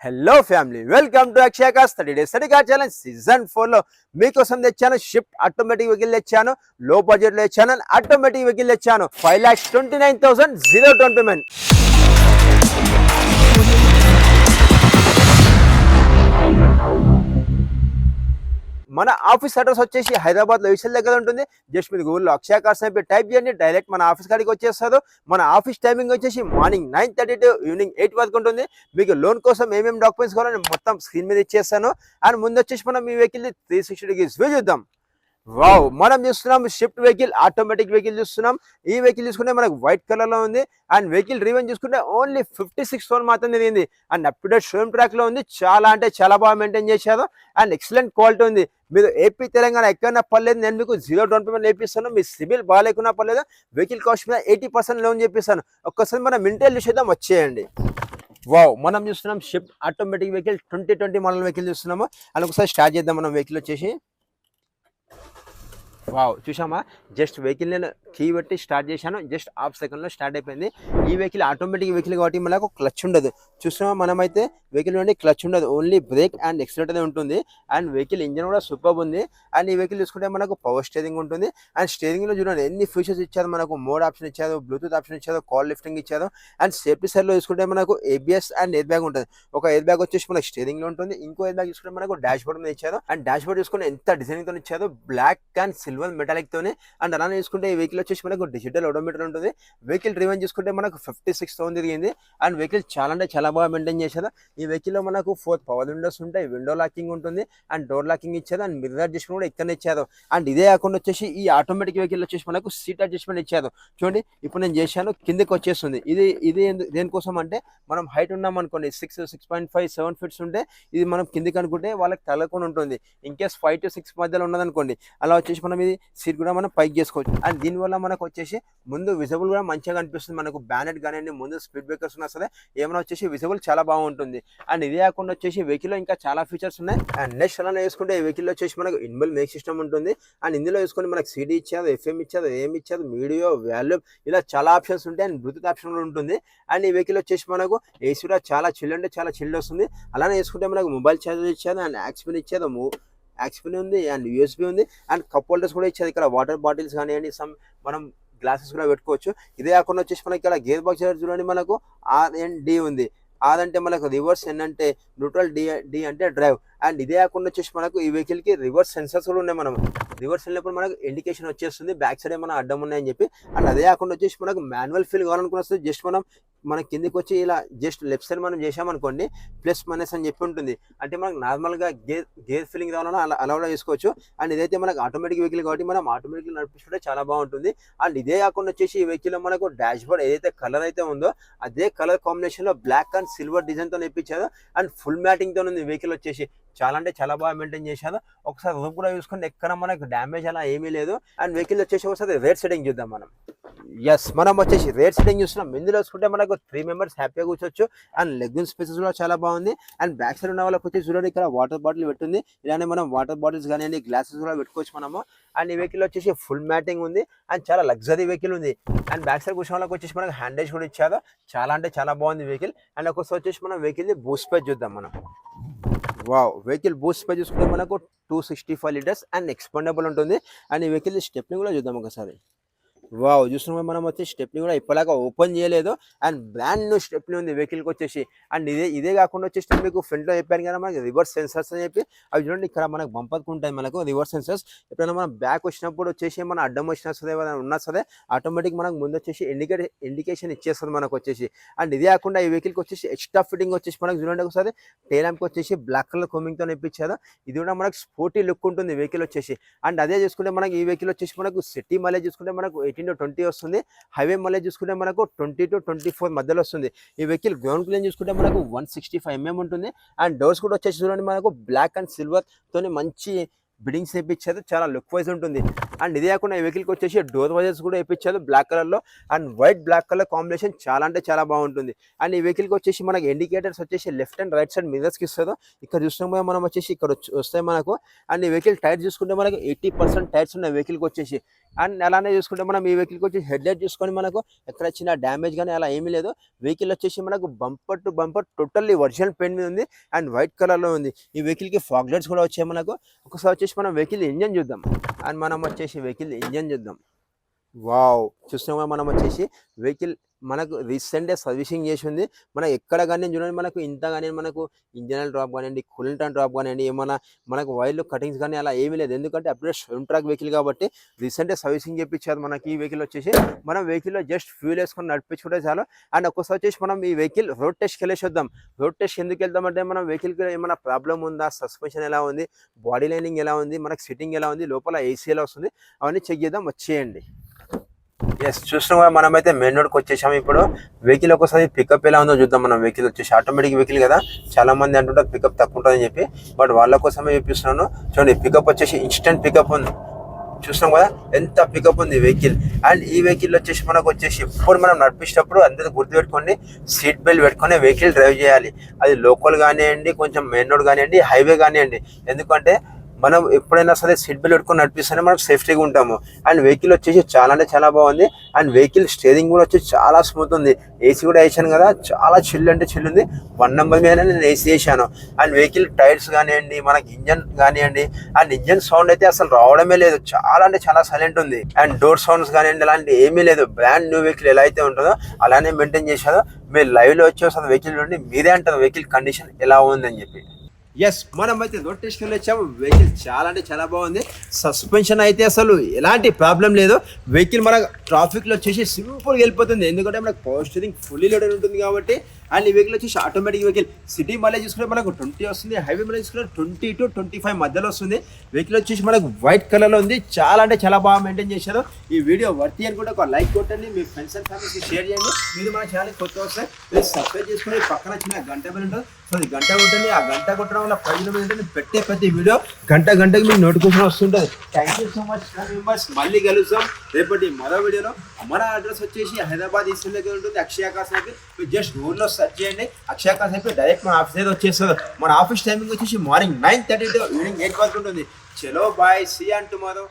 Hello family, welcome to Akshaya cars 30 days study car challenge season 4 లో మీకోసం తెచ్చాను. Shift automatic vehicle తెచ్చాను. లో బడ్జెట్ లో తెచ్చాను. ఆటోమేటిక్ వెహికల్ తెచ్చాను. 5,29,000 జీరో డౌన్ పేమెంట్. మన ఆఫీస్ అడ్రస్ వచ్చేసి హైదరాబాద్ లో విషయాల దగ్గర ఉంటుంది. జస్ట్ మీరు గూగుల్లో అక్షయ కార్స్ అని టైప్ చేయండి, డైరెక్ట్ మన ఆఫీస్ కాడికి వచ్చేస్తారు. మన ఆఫీస్ టైమింగ్ వచ్చేసి మార్నింగ్ 9:30 టు ఈవినింగ్ 8 వరకు ఉంటుంది. మీకు లోన్ కోసం ఏమేమి డాక్యుమెంట్స్ కావాలో నేను మొత్తం స్క్రీన్ మీద ఇచ్చేస్తాను. అండ్ ముందు వచ్చేసి మనం ఈ వెహికల్ 360 డిగ్రీస్ వ్యూ చూద్దాం. వావ్, మనం చూస్తున్నాం షిఫ్ట్ వెహికల్, ఆటోమేటిక్ వెహికల్ చూస్తున్నాం. ఈ వెహికల్ చూసుకుంటే మనకు వైట్ కలర్ లో ఉంది. అండ్ వెహికల్ రివెన్ చూసుకుంటే ఓన్లీ 56,000 మాత్రం తిరిగింది. And up to date showroom track లో ఉంది. చాలా అంటే చాలా బాగా మెయింటైన్ చేశారు. అండ్ ఎక్సలెంట్ క్వాలిటీ ఉంది. మీరు ఏపీ తెలంగాణ ఎక్కడైనా పర్లేదు, నేను మీకు జీరో డౌన్ పేమెంట్ వేపిస్తాను. మీ సిబిల్ బాగాలేకున్నా పర్లేదు, వెహికల్ కాస్ట్ మీద 80% లోన్ చేపిస్తాను. ఒక్కసారి మనం ఇంటర్వ్యూ చూద్దాం, వచ్చేయండి. వావ్, మనం చూస్తున్నాం shift automatic vehicle 2020 model vehicle చూస్తున్నాము. అండ్ ఒకసారి స్టార్ట్ చేద్దాం. మనం వెహికల్ వచ్చేసి వావ్, చూసామా, జస్ట్ వెహికల్ నేను కీ పెట్టి స్టార్ట్ చేశాను. జస్ట్ హాఫ్ సెకండ్లో స్టార్ట్ అయిపోయింది. ఈ వెహికల్ ఆటోమేటిక్ వెహికల్ కాబట్టి మనకు క్లచ్ ఉండదు. చూస్తున్నామా, మనమైతే వెహికల్ నుండి క్లచ్ ఉండదు, ఓన్లీ బ్రేక్ అండ్ ఎక్సిలేటర్ ఉంటుంది. అండ్ వెహికల్ ఇంజన్ కూడా సూపర్ ఉంది. అండ్ ఈ వెహికల్ చూసుకుంటే మనకు పవర్ స్టీరింగ్ ఉంటుంది. అండ్ స్టీరింగ్లో చూడండి ఎన్ని ఫీచర్స్ ఇచ్చారు. మనకు మోడ్ ఆప్షన్ ఇచ్చారు, బ్లూటూత్ ఆప్షన్ ఇచ్చారు, కాల్ లిఫ్టింగ్ ఇచ్చారు. అండ్ సేఫ్టీ సైడ్లో చూసుకుంటే మనకు ABS అండ్ ఎయిర్ బ్యాగ్ ఉంటుంది. ఒక ఎయిర్ బ్యాగ్ వచ్చేసి మనకు స్టీరింగ్లో ఉంటుంది. ఇంకో ఎయిర్ బ్యాగ్ చూసుకుంటే మనకు డాష్ బోర్డ్ మీద ఇచ్చారు. అండ్ డాష్ బోర్డ్ చూసుకుంటే ఎంత డిజైనింగ్తో ఇచ్చారు, బ్లాక్ అండ్ సిల్వర్ మెటాలిక్ తోనే. అండ్ అలానే చూసుకుంటే ఈ వెహికల్ వచ్చేసి మనకు డిజిటల్ ఓడోమీటర్ ఉంటుంది. వెహికల్ రివెన్ చూసుకుంటే మనకు 56,000 తిరిగింది. అండ్ వెహికల్ చాలా అంటే చాలా బాగా మెయింటైన్ చేశారు. ఈ వెహికల్ లో మనకు 4 పవర్ విండోస్ ఉంటాయి, విండో లాకింగ్ ఉంటుంది, అండ్ డోర్ లాకింగ్ ఇచ్చారు. అండ్ మిర్రర్ అడ్జస్ట్మెంట్ కూడా ఇక్కడ ఇచ్చారు. అండ్ ఇదే కాకుండా వచ్చేసి ఈ ఆటోమేటిక్ వెహికల్ వచ్చేసి మనకు సీట్ అడ్జస్ట్మెంట్ ఇచ్చారు. చూడండి, ఇప్పుడు నేను చేశాను, కిందకి వచ్చేస్తుంది. ఇది దేనికోసం అంటే మనం హైట్ ఉన్నాం అనుకోండి, 6.5 7 ఫీట్స్ ఉంటే ఇది మనం కిందికి అనుకుంటే వాళ్ళకి తలకుండా ఉంటుంది. ఇన్ కేస్ 5 to 6 మధ్యలో ఉన్నదనుకోండి, అలా వచ్చేసి మనం ఇది సీట్ కూడా మనం పైకి చేసుకోవచ్చు. అండ్ దీనివల్ల మనకు వచ్చేసి ముందు విజిబుల్ కూడా మంచిగా కనిపిస్తుంది. మనకు బ్యానెట్ కానివ్వండి, ముందు స్పీడ్ బ్రేకర్స్ ఉన్నా సరే ఏమైనా వచ్చేసి విజిబుల్ చాలా బాగుంటుంది. అండ్ ఇదే కాకుండా వచ్చేసి వెహికల్ లో ఇంకా చాలా ఫీచర్స్ ఉన్నాయి. అండ్ నెక్స్ట్ అలా వేసుకుంటే ఈ వెహికల్ వచ్చేసి మనకు ఇన్బిల్ట్ మ్యూజిక్ సిస్టమ్ ఉంటుంది. అండ్ ఇందులో వేసుకొని మనకు CD ఇచ్చారు, FM ఇచ్చారు, AM ఇచ్చారు, వీడియో, వాల్యూమ్, ఇలా చాలా ఆప్షన్స్ ఉంటాయి. అండ్ బ్లూటూత్ ఆప్షన్ కూడా ఉంటుంది. అండ్ ఈ వెహికల్ వచ్చేసి మనకు AC కూడా చాలా చిల్ అంటే చాలా చిల్డ్ వస్తుంది. అలానే వేసుకుంటే మనకు మొబైల్ ఛార్జర్ ఇచ్చారు, అండ్ యాక్స్పిన్ ఇచ్చారు, యాక్స్పిన్ ఉంది, అండ్ USB ఉంది. అండ్ కప్ హోల్డర్స్ కూడా ఇచ్చారు. ఇక్కడ వాటర్ బాటిల్స్ కానివ్వండి, మనం గ్లాసెస్ కూడా పెట్టుకోవచ్చు. ఇదే కాకుండా వచ్చేసి మనకి ఇక్కడ గేర్ బాక్స్ చూడండి, మనకు R&D ఉంది. R అంటే మనకు రివర్స్, N అంటే న్యూట్రల్, D అంటే డ్రైవ్. అండ్ ఇదే కాకుండా వచ్చేసి మనకు ఈ వెహికల్ కి రివర్స్ సెన్సర్స్ కూడా ఉన్నాయి. మనం రివర్స్ వెళ్ళినప్పుడు మనకు ఇండికేషన్ వచ్చేస్తుంది, బ్యాక్ సైడ్ ఏమైనా అడ్డం ఉన్నాయని చెప్పి. అండ్ అదే కాకుండా వచ్చేసి మనకు మాన్యువల్ ఫీల్ కావాలనుకుని వస్తుంది. జస్ట్ మన కిందికి వచ్చి ఇలా జస్ట్ లెఫ్ట్ సైడ్ మనం చేసామనుకోండి, ప్లస్ మైనస్ అని చెప్పి ఉంటుంది. అంటే మనకు నార్మల్గా గేర్ ఫీలింగ్ రావాలన్నా అలా కూడా చేసుకోవచ్చు. అండ్ ఇదైతే మనకు ఆటోమేటిక్ వెహికల్ కాబట్టి మనం ఆటోమేటిక్ నడిపిస్తుంటే చాలా బాగుంటుంది. అండ్ ఇదే కాకుండా వచ్చేసి ఈ వెహికల్లో మనకు డాష్ బోర్డ్ ఏదైతే కలర్ అయితే ఉందో అదే కలర్ కాంబినేషన్లో బ్లాక్ అండ్ సిల్వర్ డిజైన్తో ఇప్పించారు. అండ్ ఫుల్ మ్యాటింగ్తో ఉంది వెహికల్ వచ్చేసి. చాలా అంటే చాలా బాగా మెయింటైన్ చేశారు. ఒకసారి రూమ్ కూడా చూసుకుంటే ఎక్కడ మనకు డ్యామేజ్ అలా ఏమీ లేదు. అండ్ వెహికల్ వచ్చేసి ఒకసారి రేర్ సెట్టింగ్ చూద్దాం మనం. మనం వచ్చేసి రేర్ సెట్టింగ్ చూస్తున్నాం. ఇందులో చూసుకుంటే మనకు 3 మెంబర్స్ హ్యాపీగా కూర్చోవచ్చు. అండ్ లెగ్గిన్ స్పేసెస్ కూడా చాలా బాగుంది. అండ్ బ్యాక్ సైడ్ ఉన్న వాళ్ళకి వచ్చి చూడండి, ఇక్కడ వాటర్ బాటిల్ పెట్టింది. ఇలానే మనం వాటర్ బాటిల్స్ కానివ్వండి, గ్లాసెస్ కూడా పెట్టుకోవచ్చు మనము. అండ్ ఈ వెహికల్ వచ్చేసి ఫుల్ మ్యాటింగ్ ఉంది. అండ్ చాలా లగ్జరీ వెహికల్ ఉంది. అండ్ బ్యాక్ సైడ్ కూర్చున్న వాళ్ళకి వచ్చేసి మనకు హ్యాండేజ్ కూడా ఇచ్చారు. చాలా అంటే చాలా బాగుంది వెహికల్. అండ్ ఒకసారి వచ్చేసి మనం వెహికల్ బూస్ట్ స్పేస్ చూద్దాం మనం. వావ్, వెహికల్ బూస్ట్ స్పేస్ చూసుకుంటే మనకు 265 లీటర్స్ అండ్ ఎక్స్పాండబుల్ ఉంటుంది. అండ్ ఈ వెహికల్ స్టెప్ని కూడా చూద్దాం ఒకసారి. వావ్, చూస్తున్నాం మనం వచ్చి స్టెప్ని కూడా ఇప్పటిలాగా ఓపెన్ చేయలేదు. అండ్ బ్రాండ్ న్యూ స్టెప్ని ఉంది వెహికల్కి వచ్చేసి. అండ్ ఇదే కాకుండా వచ్చేసి మీకు ఫ్రంట్లో చెప్పాను కదా మనకి రివర్స్ సెన్సర్స్ అని చెప్పి. అవి చూడండి, ఇక్కడ మనకు బంపర్కి ఉంటాయి మనకు రివర్స్ సెన్సర్స్. ఎప్పుడైనా మనం బ్యాక్ వచ్చినప్పుడు వచ్చేసి మన అడ్డం వచ్చినా సరే ఏమైనా ఉన్నా సరే ఆటోమేటిక్ మనకు ముందు వచ్చేసి ఇండికేషన్ ఇచ్చేస్తుంది మనకు వచ్చేసి. అండ్ ఇదే కాకుండా ఈ వెహికల్కి వచ్చేసి ఎక్స్ట్రా ఫిట్టింగ్ వచ్చేసి మనకు చూడండి ఒకసారి టైల్ ల్యాంప్కి వచ్చేసి బ్లాక్ కలర్ కోమింగ్తో ఇప్పించారు. ఇది కూడా మనకు స్పోర్టీ లుక్ ఉంటుంది వెహికల్ వచ్చేసి. అండ్ అదే చూసుకుంటే మనకి ఈ వెహికల్ వచ్చేసి మనకు సిటీ మైలేజ్ చూసుకుంటే మనకు 18 to 20 వస్తుంది. హైవే మైలేజ్ చూసుకుంటే మనకు 20 to 24 మధ్యలో వస్తుంది. ఈ వెహికల్ గ్రౌండ్ క్లీన్ చూసుకుంటే మనకు 165 mm ఉంటుంది. అండ్ డోర్స్ కూడా వచ్చేసి చూడండి మనకు బ్లాక్ అండ్ సిల్వర్ తోని మంచి బిడింగ్స్ వేయించారు, చాలా లుక్ వైజ్ ఉంటుంది. అండ్ ఇదే కాకుండా ఈ వెహికల్కి వచ్చేసి డోర్ వైజర్స్ కూడా వేయించారు బ్లాక్ కలర్లో. And white black colour combination చాలా అంటే చాలా బాగుంటుంది. అండ్ ఈ వెహికల్కి వచ్చేసి మనకి ఇండికేటర్స్ వచ్చేసి లెఫ్ట్ అండ్ రైట్ సైడ్ మిర్రర్స్కి ఇస్తారు. ఇక్కడ చూసినా మనం వచ్చేసి ఇక్కడ వస్తాయి మనకు. అండ్ ఈ వెహికల్ టైర్స్ చూసుకుంటే మనకి 80% టైర్స్ ఉన్నాయి వెహికల్కి వచ్చేసి. అండ్ అలానే చూసుకుంటే మనం ఈ వెహికల్కి వచ్చి హెడ్ లైట్ చూసుకొని మనకు ఎక్కడ చిన్న డ్యామేజ్ కానీ అలా ఏమీ లేదు. వెహికల్ వచ్చేసి మనకు bumper to bumper totally original paint మీద ఉంది అండ్ వైట్ కలర్లో ఉంది. ఈ వెహికల్కి ఫాగ్ లైట్స్ కూడా వచ్చాయి మనకు. ఒకసారి వచ్చేసి మనం వెహికల్ ఇంజన్ చూద్దాం. అండ్ మనం వచ్చేసి వెహికల్ ఇంజన్ చూద్దాం. వావ్, చూస్తున్నాం మనం వచ్చేసి వెహికల్ మనకు రీసెంట్గా సర్వీసింగ్ చేసి ఉంది. మనం ఎక్కడ కానీ చూడండి మనకు ఇంత కానీ మనకు ఇంజనల్ డ్రాప్ కానివ్వండి, కూలెంట్ డ్రాప్ కానివ్వండి, ఏమైనా మనకు వైర్లు కటింగ్స్ కానీ అలా ఏమీ లేదు. ఎందుకంటే అప్డేట్ స్విమ్ ట్రాక్ వెహికల్ కాబట్టి రీసెంట్గా సర్వీసింగ్ చేయించారు మనకి. ఈ వెహికల్ వచ్చేసి మనం వెహికల్లో జస్ట్ ఫ్యూల్ వేసుకొని నడిపించుకుంటే చాలు. అండ్ ఒక్కసారి వచ్చేసి మనం ఈ వెహికల్ రోడ్ టెస్ట్కి వెళ్ళేసి వద్దాం. రోడ్ టెస్ట్ ఎందుకు వెళ్తామంటే మనం వెహికల్కి ఏమైనా ప్రాబ్లం ఉందా, సస్పెన్షన్ ఎలా ఉంది, బాడీ లైనింగ్ ఎలా ఉంది, మనకు సిట్టింగ్ ఎలా ఉంది, లోపల ఏసీ ఎలా వస్తుంది, అవన్నీ చెక్ చేద్దాం. వచ్చేయండి. ఎస్, చూస్తున్నాం మనమైతే మెయిన్ రోడ్కి వచ్చేసాము. ఇప్పుడు వెహికల్ ఒకసారి పికప్ ఎలా ఉందో చూద్దాం. మనం వెహికల్ వచ్చేసి ఆటోమేటిక్ వెహికల్ కదా, చాలా మంది అంటుంటారు పికప్ తక్కువ ఉంటుందని చెప్పి, బట్ వాళ్ళ కోసమే చూపిస్తున్నాను. చూడండి పికప్ వచ్చేసి ఇన్స్టెంట్ పికప్ ఉంది. చూస్తున్నాం కదా ఎంత పికప్ ఉంది వెహికల్. అండ్ ఈ వెహికల్ వచ్చేసి మనకు వచ్చేసి ఇప్పుడు మనం నడిపించేటప్పుడు అందరూ గుర్తుపెట్టుకోండి, సీట్ బెల్ట్ పెట్టుకొని వెహికల్ డ్రైవ్ చేయాలి. అది లోకల్ కానివ్వండి, కొంచెం మెయిన్ రోడ్ కానివ్వండి, హైవే కానివ్వండి. ఎందుకంటే మనం ఎప్పుడైనా సరే సీట్ బెల్ట్ పెట్టుకొని నడిపిస్తేనే మనం సేఫ్టీగా ఉంటాము. అండ్ వెహికల్ వచ్చేసి చాలా అంటే చాలా బాగుంది. అండ్ వెహికల్ స్టీరింగ్ కూడా వచ్చి చాలా స్మూత్ ఉంది. ఏసీ కూడా వేసాను కదా, చాలా చిల్ అంటే చిల్ ఉంది. 1 నెంబర్ మీద నేను ఏసీ వేసాను. అండ్ వెహికల్ టైర్స్ కానివ్వండి, మనకి ఇంజన్ కానివ్వండి, అండ్ ఇంజన్ సౌండ్ అయితే అసలు రావడమే లేదు. చాలా అంటే చాలా సైలెంట్ ఉంది. అండ్ డోర్ సౌండ్స్ కానివ్వండి అలాంటి ఏమీ లేదు. బ్రాండ్ న్యూ వెహికల్ ఎలా అయితే ఉంటుందో అలానే మెయింటైన్ చేశారో. మీరు లైవ్లో వచ్చి అసలు వెహికల్ నుండి మీరే అంటారు వెహికల్ కండిషన్ ఎలా ఉందని చెప్పి. ఎస్, మనం అయితే రోడ్ టెస్ట్కి వెళ్ళి వచ్చాము. వెహికల్ చాలా అంటే చాలా బాగుంది. సస్పెన్షన్ అయితే అసలు ఎలాంటి ప్రాబ్లం లేదు. వెహికల్ మన ట్రాఫిక్లో వచ్చేసి సింపుల్గా వెళ్ళిపోతుంది. ఎందుకంటే మనకు పవర్ స్టీరింగ్ ఫుల్లీ లోడెడ్ ఉంటుంది కాబట్టి. అండ్ ఈ వెహికల్ వచ్చేసి ఆటోమేటిక్ వెహికల్. సిటీ మైలేజ్ చూసుకుంటే మనకు 20 వస్తుంది, హైవే మైలేజ్ చూసుకుంటే 20 to 25 మధ్యలో వస్తుంది. వెహికల్ వచ్చేసి మనకు వైట్ కలర్లో ఉంది. చాలా అంటే చాలా బాగా మెయింటైన్ చేశారు. ఈ వీడియో వర్తి అనుకుంటే ఒక లైక్ కొట్టండి, మీ ఫ్రెండ్స్ అండ్ ఫ్యామిలీకి షేర్ చేయండి. మీరు మన ఛానల్ కొత్త వస్తే ప్లీజ్ సబ్స్క్రైబ్ చేసుకుని పక్కన చిన్న గంట బెల్ ఉంటుంది. సో ఈ గంట కొట్టండి. ఆ గంట కొట్టడం వల్ల ప్రజలు ఏంటంటే పెట్టే ప్రతి వీడియో గంటకి మీకు నోటిఫికేషన్ వస్తుంటుంది. Thank you so much members. మళ్ళీ కలుస్తాం రేపటి మరో వీడియోలో. మన అడ్రస్ వచ్చేసి హైదరాబాద్ ఈస్ట్ దగ్గర ఉంటుంది, అక్షయ ఆకాశ్ అయితే. మీరు జస్ట్ గూగుల్లో సెర్చ్ చేయండి, అక్షయ ఆకాశ్ అయితే డైరెక్ట్ మన ఆఫీస్ అయితే వచ్చేస్తుంది. మన ఆఫీస్ టైమింగ్ వచ్చేసి మార్నింగ్ 9:30 to ఈవినింగ్ 8 వరకు ఉంటుంది. చలో బాయ్, సీ యూ టుమారో.